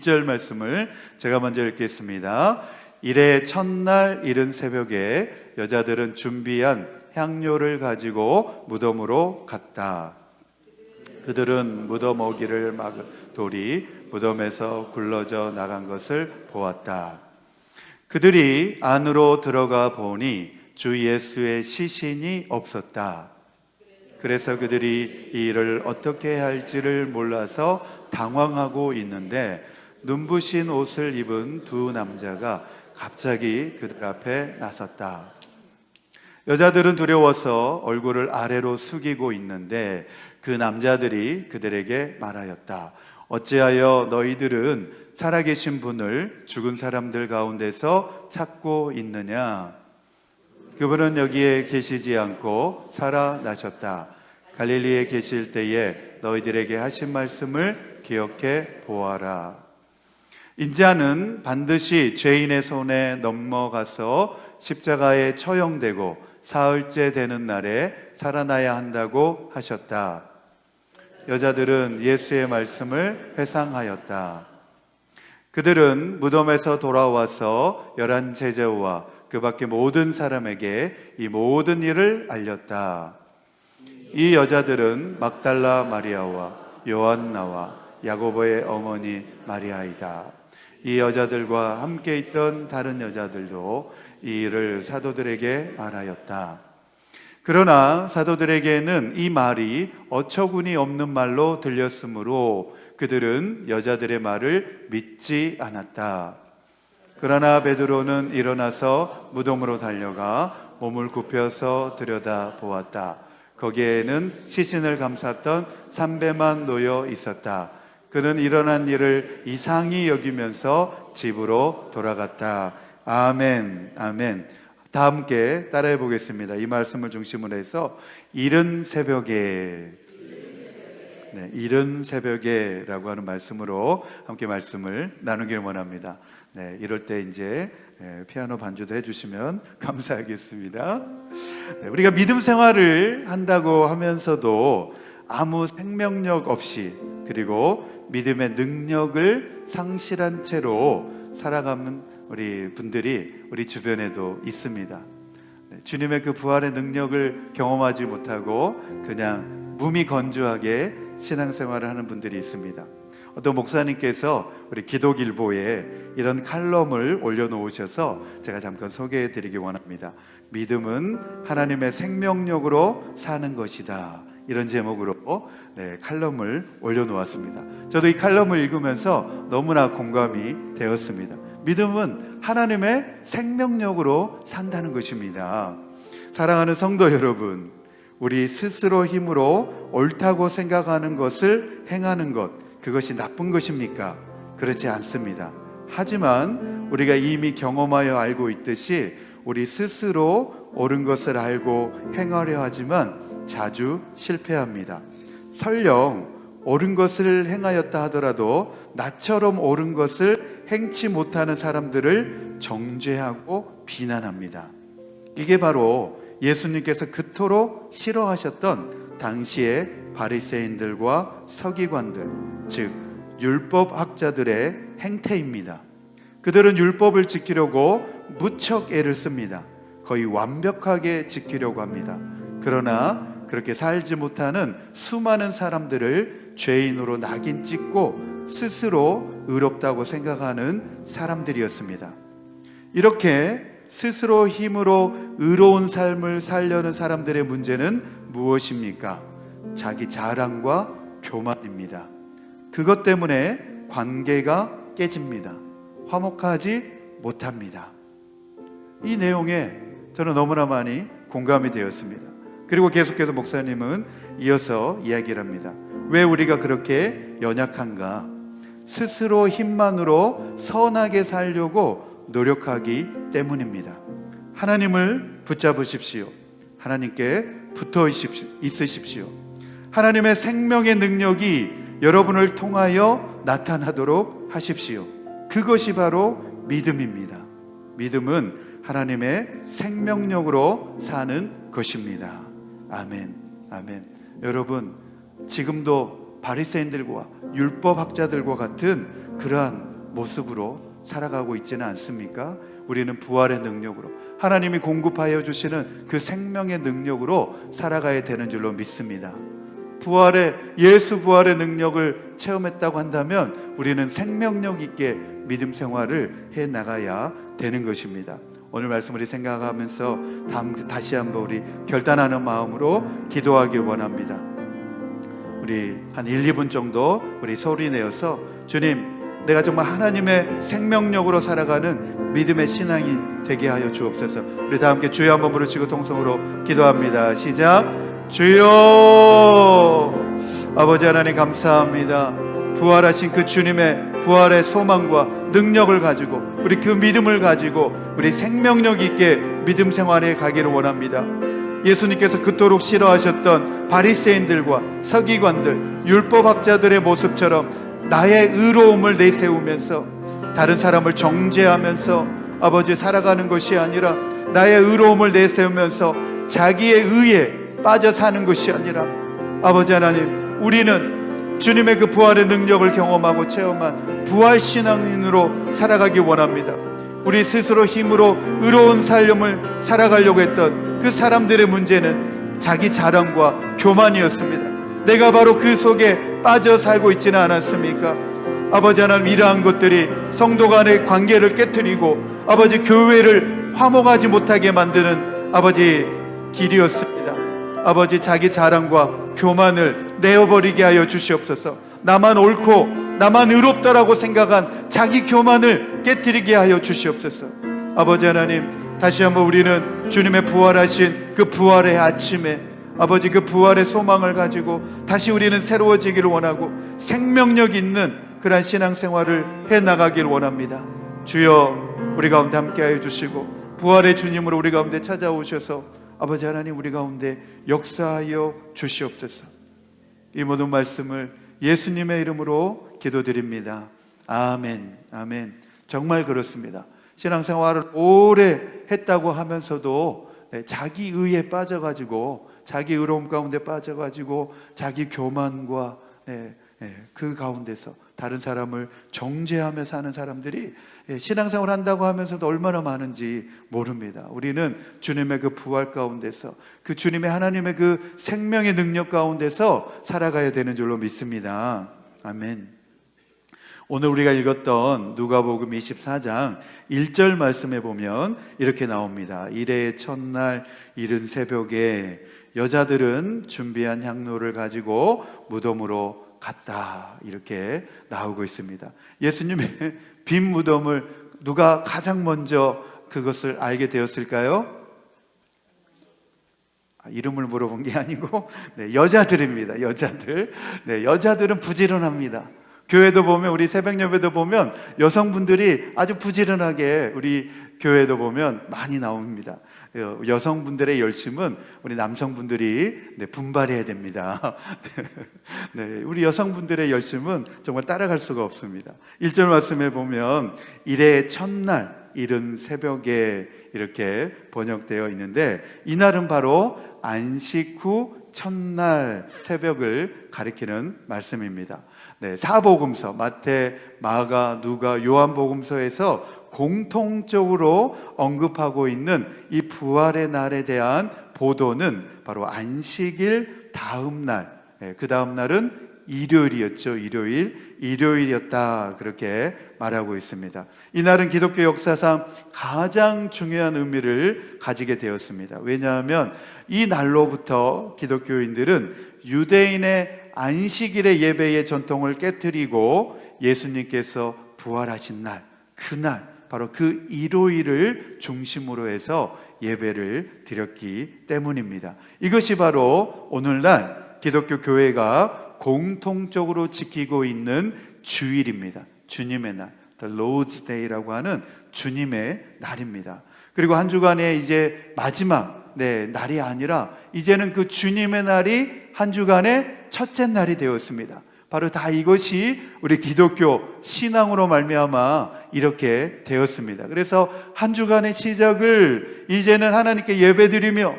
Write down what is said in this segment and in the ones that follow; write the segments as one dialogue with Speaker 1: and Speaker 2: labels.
Speaker 1: 1절 말씀을 제가 먼저 읽겠습니다. 이래 첫날 이른 새벽에 여자들은 준비한 향료를 가지고 무덤으로 갔다. 그들은 무덤 오기를 막은 돌이 무덤에서 굴러져 나간 것을 보았다. 그들이 안으로 들어가 보니 주 예수의 시신이 없었다. 그래서 그들이 이 일을 어떻게 해야 할지를 몰라서 당황하고 있는데 눈부신 옷을 입은 두 남자가 갑자기 그들 앞에 나섰다. 여자들은 두려워서 얼굴을 아래로 숙이고 있는데 그 남자들이 그들에게 말하였다. 어찌하여 너희들은 살아계신 분을 죽은 사람들 가운데서 찾고 있느냐? 그분은 여기에 계시지 않고 살아나셨다. 갈릴리에 계실 때에 너희들에게 하신 말씀을 기억해 보아라. 인자는 반드시 죄인의 손에 넘어가서 십자가에 처형되고 사흘째 되는 날에 살아나야 한다고 하셨다. 여자들은 예수의 말씀을 회상하였다. 그들은 무덤에서 돌아와서 11 제자와 그 밖에 모든 사람에게 이 모든 일을 알렸다. 이 여자들은 막달라 마리아와 요한나와 야고보의 어머니 마리아이다. 이 여자들과 함께 있던 다른 여자들도 이 일을 사도들에게 말하였다. 그러나 사도들에게는 이 말이 어처구니 없는 말로 들렸으므로 그들은 여자들의 말을 믿지 않았다. 그러나 베드로는 일어나서 무덤으로 달려가 몸을 굽혀서 들여다 보았다. 거기에는 시신을 감쌌던 삼배만 놓여 있었다. 그는 일어난 일을 이상히 여기면서 집으로 돌아갔다. 아멘, 아멘. 다 함께 따라해 보겠습니다. 이 말씀을 중심으로 해서 이른 새벽에, 네, 이른 새벽에 라고 하는 말씀으로 함께 말씀을 나누기를 원합니다. 네, 이럴 때 이제 피아노 반주도 해주시면 감사하겠습니다. 네, 우리가 믿음 생활을 한다고 하면서도 아무 생명력 없이 그리고 믿음의 능력을 상실한 채로 살아가는 우리 분들이 우리 주변에도 있습니다. 네, 주님의 그 부활의 능력을 경험하지 못하고 그냥 무미건조하게 신앙생활을 하는 분들이 있습니다. 어떤 목사님께서 우리 기독일보에 이런 칼럼을 올려놓으셔서 제가 잠깐 소개해 드리기 원합니다. 믿음은 하나님의 생명력으로 사는 것이다, 이런 제목으로 칼럼을 올려놓았습니다. 저도 이 칼럼을 읽으면서 너무나 공감이 되었습니다. 믿음은 하나님의 생명력으로 산다는 것입니다. 사랑하는 성도 여러분, 우리 스스로 힘으로 옳다고 생각하는 것을 행하는 것, 그것이 나쁜 것입니까? 그렇지 않습니다. 하지만 우리가 이미 경험하여 알고 있듯이 우리 스스로 옳은 것을 알고 행하려 하지만 자주 실패합니다. 설령 옳은 것을 행하였다 하더라도 나처럼 옳은 것을 행치 못하는 사람들을 정죄하고 비난합니다. 이게 바로 예수님께서 그토록 싫어하셨던 당시의 바리새인들과 서기관들, 즉 율법학자들의 행태입니다. 그들은 율법을 지키려고 무척 애를 씁니다. 거의 완벽하게 지키려고 합니다. 그러나 그렇게 살지 못하는 수많은 사람들을 죄인으로 낙인 찍고 스스로 의롭다고 생각하는 사람들이었습니다. 이렇게 스스로 힘으로 의로운 삶을 살려는 사람들의 문제는 무엇입니까? 자기 자랑과 교만입니다. 그것 때문에 관계가 깨집니다. 화목하지 못합니다. 이 내용에 저는 너무나 많이 공감이 되었습니다. 그리고 계속해서 목사님은 이어서 이야기를 합니다. 왜 우리가 그렇게 연약한가? 스스로 힘만으로 선하게 살려고 노력하기 때문입니다. 하나님을 붙잡으십시오. 하나님께 붙어 있으십시오. 하나님의 생명의 능력이 여러분을 통하여 나타나도록 하십시오. 그것이 바로 믿음입니다. 믿음은 하나님의 생명력으로 사는 것입니다. 아멘, 아멘. 여러분, 지금도 바리새인들과 율법학자들과 같은 그러한 모습으로 살아가고 있지는 않습니까? 우리는 부활의 능력으로, 하나님이 공급하여 주시는 그 생명의 능력으로 살아가야 되는 줄로 믿습니다. 예수 부활의 능력을 체험했다고 한다면 우리는 생명력 있게 믿음 생활을 해 나가야 되는 것입니다. 오늘 말씀 우리 생각하면서 다시 한번 우리 결단하는 마음으로 기도하기 원합니다. 우리 한 1, 2분 정도 우리 소리 내어서, 주님, 내가 정말 하나님의 생명력으로 살아가는 믿음의 신앙이 되게 하여 주옵소서. 우리 다 함께 주여 한번 부르시고 통성으로 기도합니다. 시작. 주여. 아버지 하나님 감사합니다. 부활하신 그 주님의 부활의 소망과 능력을 가지고, 우리 그 믿음을 가지고 우리 생명력 있게 믿음 생활에 가기를 원합니다. 예수님께서 그토록 싫어하셨던 바리새인들과 서기관들, 율법학자들의 모습처럼 나의 의로움을 내세우면서 다른 사람을 정죄하면서 아버지 살아가는 것이 아니라, 나의 의로움을 내세우면서 자기의 의에 빠져 사는 것이 아니라, 아버지 하나님, 우리는 주님의 그 부활의 능력을 경험하고 체험한 부활신앙인으로 살아가기 원합니다. 우리 스스로 힘으로 의로운 삶을 살아가려고 했던 그 사람들의 문제는 자기 자랑과 교만이었습니다. 내가 바로 그 속에 빠져 살고 있지는 않았습니까? 아버지 하나님, 이러한 것들이 성도 간의 관계를 깨트리고 아버지 교회를 화목하지 못하게 만드는 아버지 길이었습니다. 아버지, 자기 자랑과 교만을 내어버리게 하여 주시옵소서. 나만 옳고 나만 의롭다라고 생각한 자기 교만을 깨트리게 하여 주시옵소서. 아버지 하나님, 다시 한번 우리는 주님의 부활하신 그 부활의 아침에 아버지 그 부활의 소망을 가지고 다시 우리는 새로워지기를 원하고 생명력 있는 그러한 신앙생활을 해나가기를 원합니다. 주여, 우리 가운데 함께하여 주시고 부활의 주님으로 우리 가운데 찾아오셔서 아버지 하나님, 우리 가운데 역사하여 주시옵소서. 이 모든 말씀을 예수님의 이름으로 기도드립니다. 아멘. 아멘. 정말 그렇습니다. 신앙생활을 오래 했다고 하면서도 자기 의에 빠져가지고, 자기 의로움 가운데 빠져가지고 자기 교만과 그 가운데서 다른 사람을 정죄하며 사는 사람들이 신앙생활 한다고 하면서도 얼마나 많은지 모릅니다. 우리는 주님의 그 부활 가운데서, 그 주님의 하나님의 그 생명의 능력 가운데서 살아가야 되는 줄로 믿습니다. 아멘. 오늘 우리가 읽었던 누가복음 24장 1절 말씀에 보면 이렇게 나옵니다. 이레의 첫날 이른 새벽에 여자들은 준비한 향로를 가지고 무덤으로 갔다, 이렇게 나오고 있습니다. 예수님의 빈 무덤을 누가 가장 먼저 그것을 알게 되었을까요? 이름을 물어본 게 아니고 여자들입니다. 여자들. 여자들은 부지런합니다. 교회도 보면, 우리 새벽 예배도 보면 여성분들이 아주 부지런하게 우리 교회도 보면 많이 나옵니다. 여성분들의 열심은 우리 남성분들이 분발해야 됩니다. 우리 여성분들의 열심은 정말 따라갈 수가 없습니다. 1절 말씀에 보면 이레 첫날 이른 새벽에 이렇게 번역되어 있는데, 이날은 바로 안식 후 첫날 새벽을 가리키는 말씀입니다. 사복음서 마태, 마가, 누가, 요한복음서에서 공통적으로 언급하고 있는 이 부활의 날에 대한 보도는 바로 안식일 다음 날, 그 다음 날은 일요일이었죠. 일요일이었다, 그렇게 말하고 있습니다. 이날은 기독교 역사상 가장 중요한 의미를 가지게 되었습니다. 왜냐하면 이 날로부터 기독교인들은 유대인의 안식일의 예배의 전통을 깨트리고 예수님께서 부활하신 날, 그날, 바로 그 일요일을 중심으로 해서 예배를 드렸기 때문입니다. 이것이 바로 오늘날 기독교 교회가 공통적으로 지키고 있는 주일입니다. 주님의 날, The Lord's Day라고 하는 주님의 날입니다. 그리고 한 주간의 이제 마지막 날이 아니라 이제는 그 주님의 날이 한 주간의 첫째 날이 되었습니다. 바로 다 이것이 우리 기독교 신앙으로 말미암아 이렇게 되었습니다. 그래서 한 주간의 시작을 이제는 하나님께 예배드리며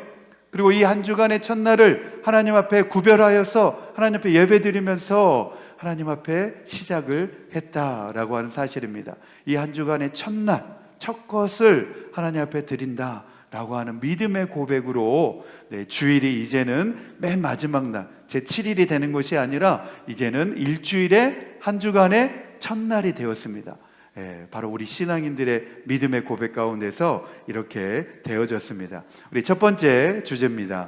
Speaker 1: 그리고 이 한 주간의 첫날을 하나님 앞에 구별하여서 하나님 앞에 예배드리면서 하나님 앞에 시작을 했다라고 하는 사실입니다. 이 한 주간의 첫날, 첫 것을 하나님 앞에 드린다라고 하는 믿음의 고백으로 주일이 이제는 맨 마지막 날 제7일이 되는 것이 아니라 이제는 일주일의 한 주간의 첫날이 되었습니다. 바로 우리 신앙인들의 믿음의 고백 가운데서 이렇게 되어졌습니다. 우리 첫 번째 주제입니다.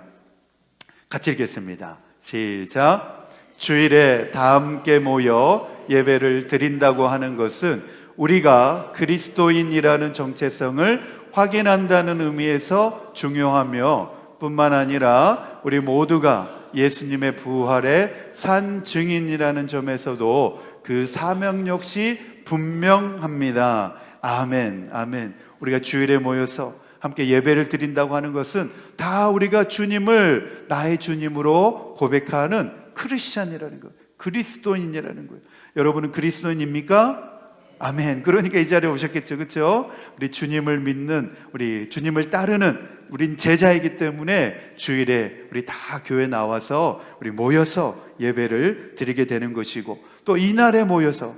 Speaker 1: 같이 읽겠습니다. 시작. 주일에 다 함께 모여 예배를 드린다고 하는 것은 우리가 그리스도인이라는 정체성을 확인한다는 의미에서 중요하며 뿐만 아니라 우리 모두가 예수님의 부활의 산 증인이라는 점에서도 그 사명 역시 분명합니다. 아멘, 아멘. 우리가 주일에 모여서 함께 예배를 드린다고 하는 것은 다 우리가 주님을 나의 주님으로 고백하는 크리스찬이라는 것, 그리스도인이라는 거예요. 여러분은 그리스도인입니까? 아멘. 그러니까 이 자리에 오셨겠죠, 그렇죠? 우리 주님을 믿는, 우리 주님을 따르는 우린 제자이기 때문에 주일에 우리 다 교회 나와서 우리 모여서 예배를 드리게 되는 것이고, 또 이날에 모여서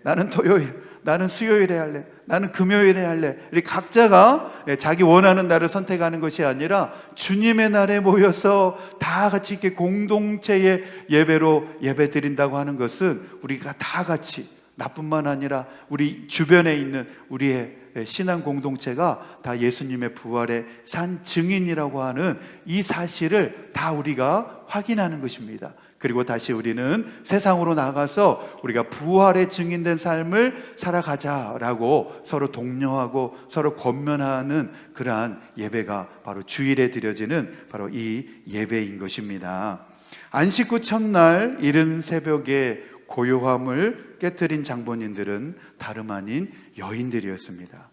Speaker 1: 나는 토요일, 나는 수요일에 할래, 나는 금요일에 할래. 우리 각자가 자기 원하는 날을 선택하는 것이 아니라 주님의 날에 모여서 다 같이 이렇게 공동체의 예배로 예배 드린다고 하는 것은 우리가 다 같이, 나뿐만 아니라 우리 주변에 있는 우리의 신앙 공동체가 다 예수님의 부활의 산 증인이라고 하는 이 사실을 다 우리가 확인하는 것입니다. 그리고 다시 우리는 세상으로 나가서 우리가 부활의 증인된 삶을 살아가자라고 서로 독려하고 서로 권면하는 그러한 예배가 바로 주일에 드려지는 바로 이 예배인 것입니다. 안식 후 첫날 이른 새벽에 고요함을 깨트린 장본인들은 다름 아닌 여인들이었습니다.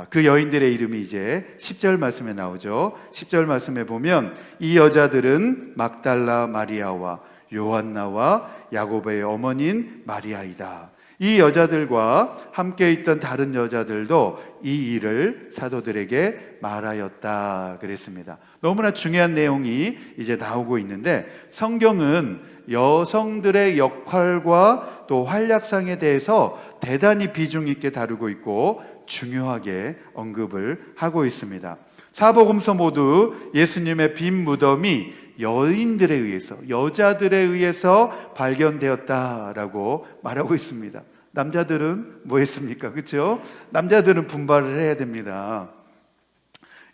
Speaker 1: 그 여인들의 이름이 이제 10절 말씀에 나오죠. 10절 말씀에 보면 이 여자들은 막달라 마리아와 요한나와 야고보의 어머니인 마리아이다. 이 여자들과 함께 있던 다른 여자들도 이 일을 사도들에게 말하였다 그랬습니다. 너무나 중요한 내용이 이제 나오고 있는데, 성경은 여성들의 역할과 또 활약상에 대해서 대단히 비중 있게 다루고 있고 중요하게 언급을 하고 있습니다. 사복음서 모두 예수님의 빈 무덤이 여인들에 의해서, 여자들에 의해서 발견되었다라고 말하고 있습니다. 남자들은 뭐 했습니까? 그렇죠? 남자들은 분발을 해야 됩니다.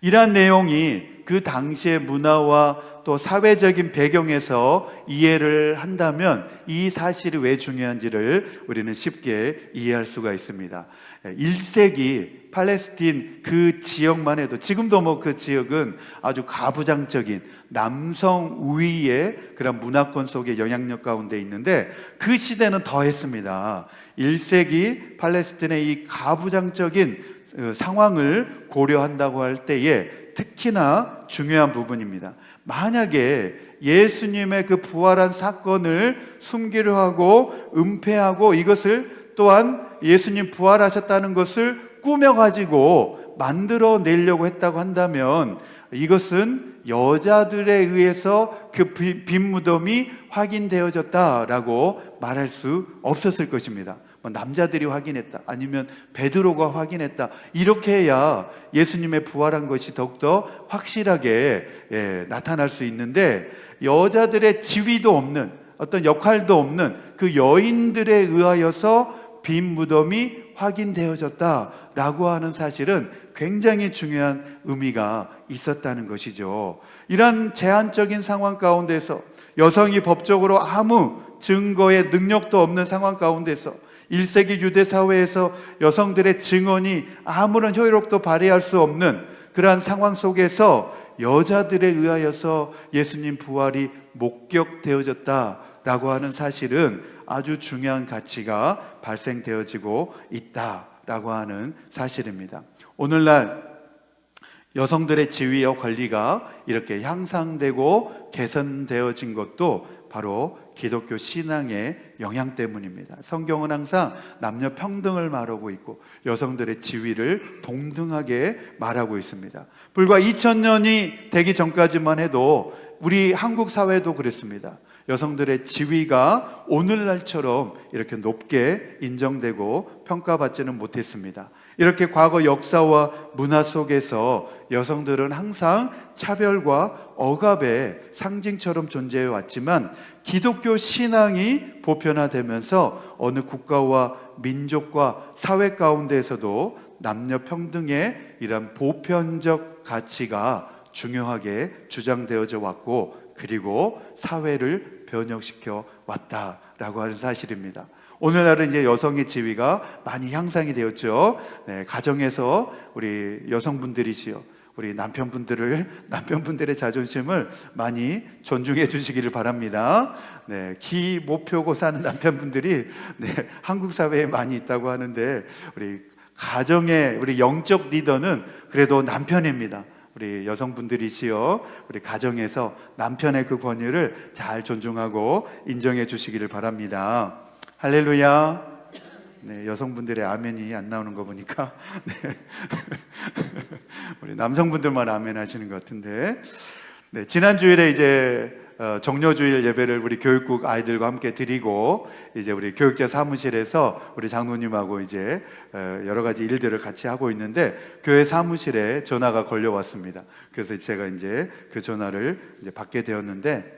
Speaker 1: 이러한 내용이 그 당시의 문화와 또 사회적인 배경에서 이해를 한다면 이 사실이 왜 중요한지를 우리는 쉽게 이해할 수가 있습니다. 1세기 팔레스틴 그 지역만 해도, 지금도 뭐 그 지역은 아주 가부장적인 남성 우위의 그런 문화권 속의 영향력 가운데 있는데, 그 시대는 더했습니다. 1세기 팔레스틴의 이 가부장적인 상황을 고려한다고 할 때에 특히나 중요한 부분입니다. 만약에 예수님의 그 부활한 사건을 숨기려 하고 은폐하고 이것을 또한 예수님 부활하셨다는 것을 꾸며가지고 만들어내려고 했다고 한다면 이것은 여자들에 의해서 그 빈 무덤이 확인되어졌다라고 말할 수 없었을 것입니다. 남자들이 확인했다, 아니면 베드로가 확인했다, 이렇게 해야 예수님의 부활한 것이 더욱더 확실하게 나타날 수 있는데, 여자들의 지위도 없는, 어떤 역할도 없는 그 여인들에 의하여서 빈 무덤이 확인되어졌다라고 하는 사실은 굉장히 중요한 의미가 있었다는 것이죠. 이런 제한적인 상황 가운데서, 여성이 법적으로 아무 증거의 능력도 없는 상황 가운데서, 1세기 유대 사회에서 여성들의 증언이 아무런 효력도 발휘할 수 없는 그러한 상황 속에서 여자들에 의하여서 예수님 부활이 목격되어졌다라고 하는 사실은 아주 중요한 가치가 발생되어지고 있다라고 하는 사실입니다. 오늘날 여성들의 지위와 권리가 이렇게 향상되고 개선되어진 것도 바로 기독교 신앙의 영향 때문입니다. 성경은 항상 남녀 평등을 말하고 있고 여성들의 지위를 동등하게 말하고 있습니다. 불과 2000년이 되기 전까지만 해도 우리 한국 사회도 그랬습니다. 여성들의 지위가 오늘날처럼 이렇게 높게 인정되고 평가받지는 못했습니다. 이렇게 과거 역사와 문화 속에서 여성들은 항상 차별과 억압의 상징처럼 존재해 왔지만 기독교 신앙이 보편화되면서 어느 국가와 민족과 사회 가운데에서도 남녀 평등의 이런 보편적 가치가 중요하게 주장되어져 왔고, 그리고 사회를 변혁시켜 왔다라고 하는 사실입니다. 오늘날은 이제 여성의 지위가 많이 향상이 되었죠. 네, 가정에서 우리 여성분들이시여, 우리 남편분들의 자존심을 많이 존중해 주시기를 바랍니다. 네, 기 못 펴고 사는 남편분들이 한국 사회에 많이 있다고 하는데, 우리 가정의 우리 영적 리더는 그래도 남편입니다. 우리 여성분들이시여, 우리 가정에서 남편의 그 권위를 잘 존중하고 인정해 주시기를 바랍니다. 할렐루야. 네, 여성분들의 아멘이 안 나오는 거 보니까 네. 우리 남성분들만 아멘 하시는 것 같은데, 네, 지난 주일에 이제 정료주일 예배를 우리 교육국 아이들과 함께 드리고, 이제 우리 교육자 사무실에서 우리 장로님하고 이제 여러 가지 일들을 같이 하고 있는데, 교회 사무실에 전화가 걸려왔습니다. 그래서 제가 이제 그 전화를 이제 받게 되었는데,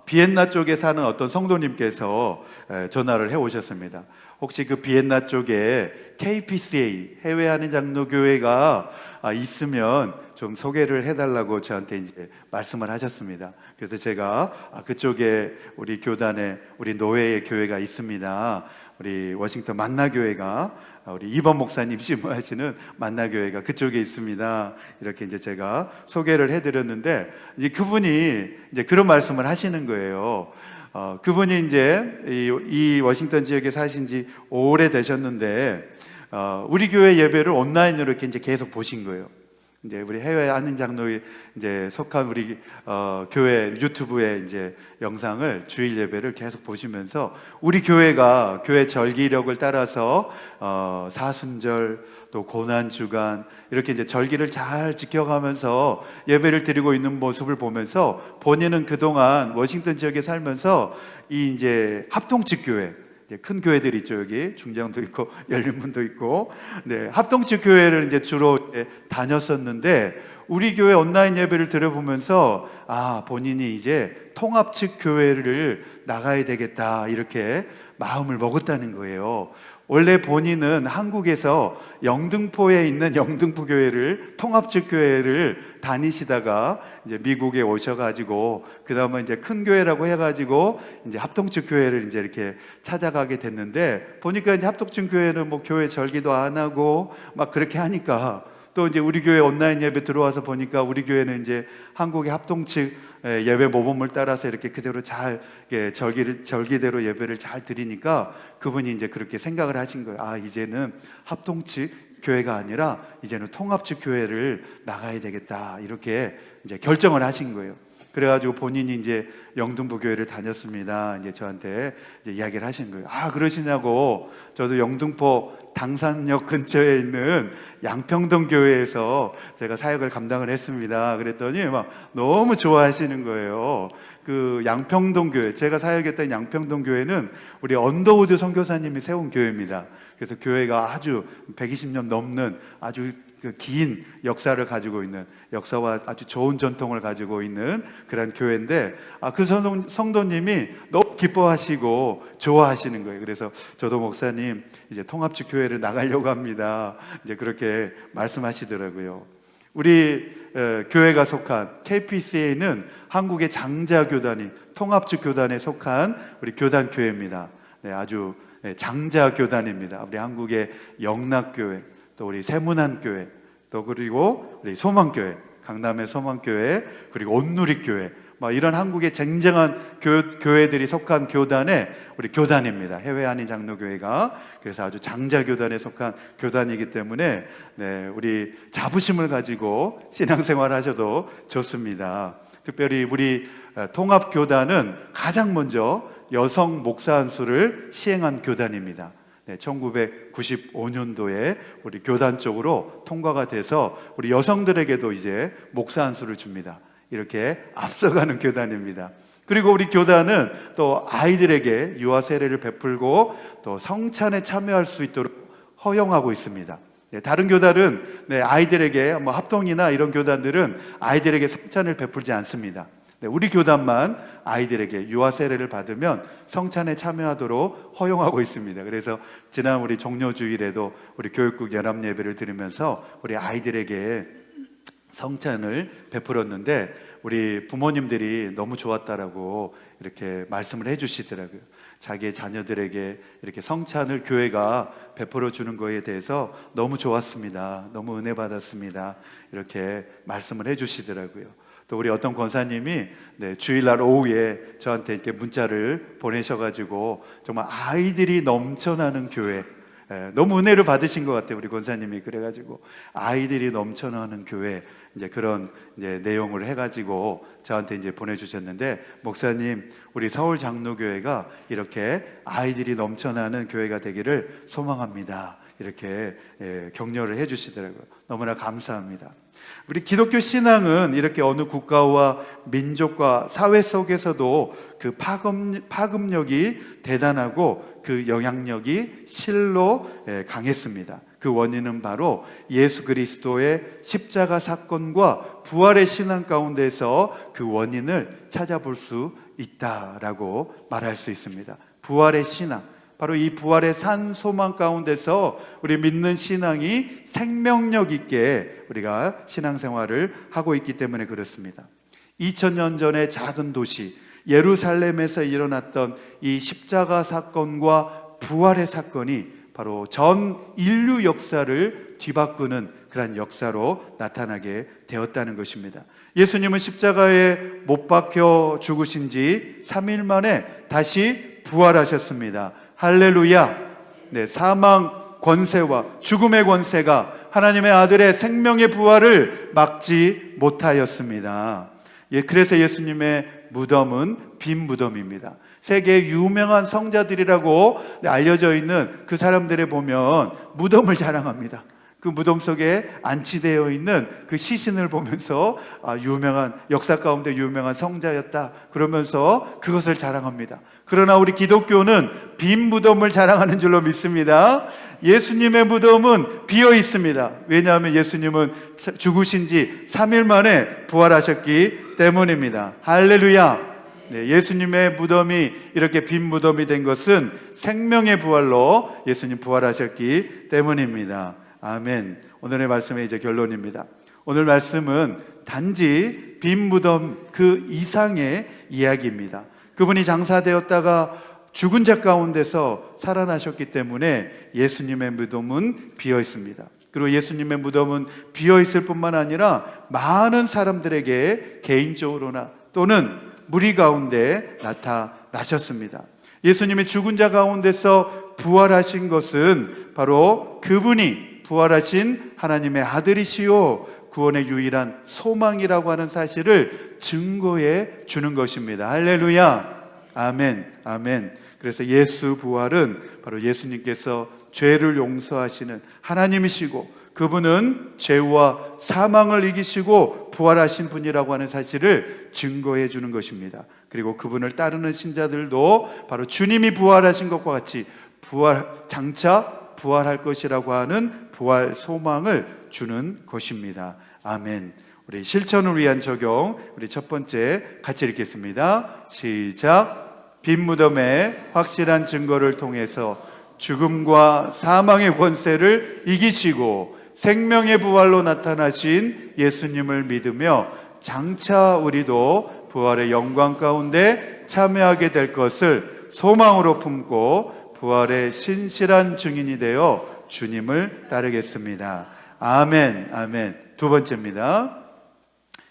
Speaker 1: 비엔나 쪽에 사는 어떤 성도님께서 전화를 해 오셨습니다. 혹시 그 비엔나 쪽에 KPCA 해외 한인 장로교회가 있으면 좀 소개를 해달라고 저한테 이제 말씀을 하셨습니다. 그래서 제가 그쪽에 우리 교단에 우리 노회의 교회가 있습니다. 우리 워싱턴 만나교회가 우리 이번 목사님 심무하시는 만나교회가 그쪽에 있습니다. 이렇게 이제 제가 소개를 해드렸는데, 이제 그분이 이제 그런 말씀을 하시는 거예요. 그분이 이제 이 워싱턴 지역에 사신 지 오래 되셨는데, 우리 교회 예배를 온라인으로 이렇게 이제 계속 보신 거예요. 이제 우리 해외 한인 장로에 이제 속한 우리 교회 유튜브에 이제 영상을, 주일 예배를 계속 보시면서 우리 교회가 교회 절기력을 따라서 사순절 또 고난 주간 이렇게 이제 절기를 잘 지켜가면서 예배를 드리고 있는 모습을 보면서, 본인은 그동안 워싱턴 지역에 살면서 이 이제 합동측 교회, 큰 교회들 있죠. 여기 중장도 있고 열린문도 있고, 네, 합동측 교회를 이제 주로 다녔었는데, 우리 교회 온라인 예배를 들어보면서 본인이 이제 통합측 교회를 나가야 되겠다 이렇게 마음을 먹었다는 거예요. 원래 본인은 한국에서 영등포에 있는 영등포 교회를, 통합측 교회를 다니시다가 이제 미국에 오셔가지고 그 다음에 이제 큰 교회라고 해가지고 이제 합동측 교회를 이제 이렇게 찾아가게 됐는데, 보니까 이제 합동측 교회는 뭐 교회 절기도 안 하고 막 그렇게 하니까, 또 이제 우리 교회 온라인 예배 들어와서 보니까 우리 교회는 이제 한국의 합동측 예배 모범을 따라서 이렇게 그대로 잘 절기대로 예배를 잘 드리니까, 그분이 이제 그렇게 생각을 하신 거예요. 이제는 합동측 교회가 아니라 이제는 통합측 교회를 나가야 되겠다 이렇게 이제 결정을 하신 거예요. 그래가지고 본인이 이제 영등포 교회를 다녔습니다. 이제 저한테 이제 이야기를 하신 거예요. 그러시냐고. 저도 영등포 당산역 근처에 있는 양평동 교회에서 제가 사역을 감당을 했습니다. 그랬더니 막 너무 좋아하시는 거예요. 그 양평동 교회, 제가 사역했던 양평동 교회는 우리 언더우드 선교사님이 세운 교회입니다. 그래서 교회가 아주 120년 넘는 아주 긴 역사를 가지고 있는, 역사와 아주 좋은 전통을 가지고 있는 그런 교회인데, 그 성도님이 너무 기뻐하시고 좋아하시는 거예요. 그래서 저도 목사님 이제 통합측 교회를 나가려고 합니다. 이제 그렇게 말씀하시더라고요. 우리 교회가 속한 KPCA는 한국의 장자교단인 통합측 교단에 속한 우리 교단교회입니다. 네, 아주 장자교단입니다. 우리 한국의 영락교회, 또 우리 세문안교회, 또 그리고 우리 소망교회, 강남의 소망교회, 그리고 온누리교회, 이런 한국의 쟁쟁한 교회들이 속한 교단의 우리 교단입니다. 해외 한인 장로교회가. 그래서 아주 장자교단에 속한 교단이기 때문에 우리 자부심을 가지고 신앙생활 하셔도 좋습니다. 특별히 우리 통합교단은 가장 먼저 여성 목사 안수를 시행한 교단입니다. 1995년도에 우리 교단 쪽으로 통과가 돼서 우리 여성들에게도 이제 목사 안수를 줍니다. 이렇게 앞서가는 교단입니다. 그리고 우리 교단은 또 아이들에게 유아 세례를 베풀고 또 성찬에 참여할 수 있도록 허용하고 있습니다. 다른 교단은 아이들에게 합동이나 이런 교단들은 아이들에게 성찬을 베풀지 않습니다. 우리 교단만 아이들에게 유아 세례를 받으면 성찬에 참여하도록 허용하고 있습니다. 그래서 지난 우리 종료주일에도 우리 교육국 연합 예배를 드리면서 우리 아이들에게 성찬을 베풀었는데 우리 부모님들이 너무 좋았다라고 이렇게 말씀을 해주시더라고요. 자기의 자녀들에게 이렇게 성찬을 교회가 베풀어 주는 거에 대해서 너무 좋았습니다. 너무 은혜 받았습니다. 이렇게 말씀을 해주시더라고요. 또 우리 어떤 권사님이 주일날 오후에 저한테 이렇게 문자를 보내셔가지고 정말 아이들이 넘쳐나는 교회, 너무 은혜를 받으신 것 같아요. 우리 권사님이 그래가지고 아이들이 넘쳐나는 교회 이제 그런 이제 내용을 해가지고 저한테 이제 보내주셨는데, 목사님 우리 서울 장로교회가 이렇게 아이들이 넘쳐나는 교회가 되기를 소망합니다. 이렇게 격려를 해주시더라고요. 너무나 감사합니다. 우리 기독교 신앙은 이렇게 어느 국가와 민족과 사회 속에서도 그 파급력이 대단하고 그 영향력이 실로 강했습니다. 그 원인은 바로 예수 그리스도의 십자가 사건과 부활의 신앙 가운데서 그 원인을 찾아볼 수 있다라고 말할 수 있습니다. 부활의 신앙, 바로 이 부활의 산 소망 가운데서 우리 믿는 신앙이 생명력 있게 우리가 신앙생활을 하고 있기 때문에 그렇습니다. 2000년 전의 작은 도시 예루살렘에서 일어났던 이 십자가 사건과 부활의 사건이 바로 전 인류 역사를 뒤바꾸는 그런 역사로 나타나게 되었다는 것입니다. 예수님은 십자가에 못 박혀 죽으신 지 3일 만에 다시 부활하셨습니다. 할렐루야. 사망 권세와 죽음의 권세가 하나님의 아들의 생명의 부활을 막지 못하였습니다. 그래서 예수님의 무덤은 빈 무덤입니다. 세계 유명한 성자들이라고 알려져 있는 그 사람들에 보면 무덤을 자랑합니다. 그 무덤 속에 안치되어 있는 그 시신을 보면서 유명한, 역사 가운데 유명한 성자였다 그러면서 그것을 자랑합니다. 그러나 우리 기독교는 빈 무덤을 자랑하는 줄로 믿습니다. 예수님의 무덤은 비어 있습니다. 왜냐하면 예수님은 죽으신 지 3일 만에 부활하셨기 때문입니다. 할렐루야. 예수님의 무덤이 이렇게 빈 무덤이 된 것은 생명의 부활로 예수님 부활하셨기 때문입니다. 아멘. 오늘의 말씀의 이제 결론입니다. 오늘 말씀은 단지 빈 무덤 그 이상의 이야기입니다. 그분이 장사되었다가 죽은 자 가운데서 살아나셨기 때문에 예수님의 무덤은 비어 있습니다. 그리고 예수님의 무덤은 비어 있을 뿐만 아니라 많은 사람들에게 개인적으로나 또는 무리 가운데 나타나셨습니다. 예수님이 죽은 자 가운데서 부활하신 것은 바로 그분이 부활하신 하나님의 아들이시요 구원의 유일한 소망이라고 하는 사실을 증거해 주는 것입니다. 할렐루야. 아멘. 아멘. 그래서 예수 부활은 바로 예수님께서 죄를 용서하시는 하나님이시고 그분은 죄와 사망을 이기시고 부활하신 분이라고 하는 사실을 증거해 주는 것입니다. 그리고 그분을 따르는 신자들도 바로 주님이 부활하신 것과 같이 장차 부활할 것이라고 하는 부활 소망을 주는 것입니다. 아멘. 우리 실천을 위한 적용, 우리 첫 번째 같이 읽겠습니다. 시작. 빈 무덤의 확실한 증거를 통해서 죽음과 사망의 권세를 이기시고 생명의 부활로 나타나신 예수님을 믿으며 장차 우리도 부활의 영광 가운데 참여하게 될 것을 소망으로 품고 부활의 신실한 증인이 되어 주님을 따르겠습니다. 아멘. 아멘. 두 번째입니다.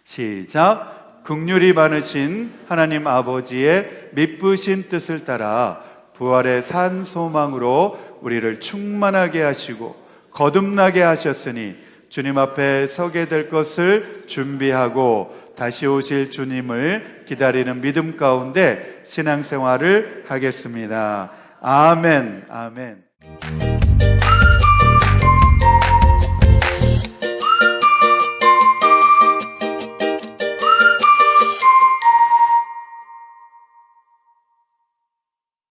Speaker 1: 시작. 긍휼이 많으신 하나님 아버지의 미쁘신 뜻을 따라 부활의 산 소망으로 우리를 충만하게 하시고 거듭나게 하셨으니 주님 앞에 서게 될 것을 준비하고 다시 오실 주님을 기다리는 믿음 가운데 신앙생활을 하겠습니다. 아멘. 아멘.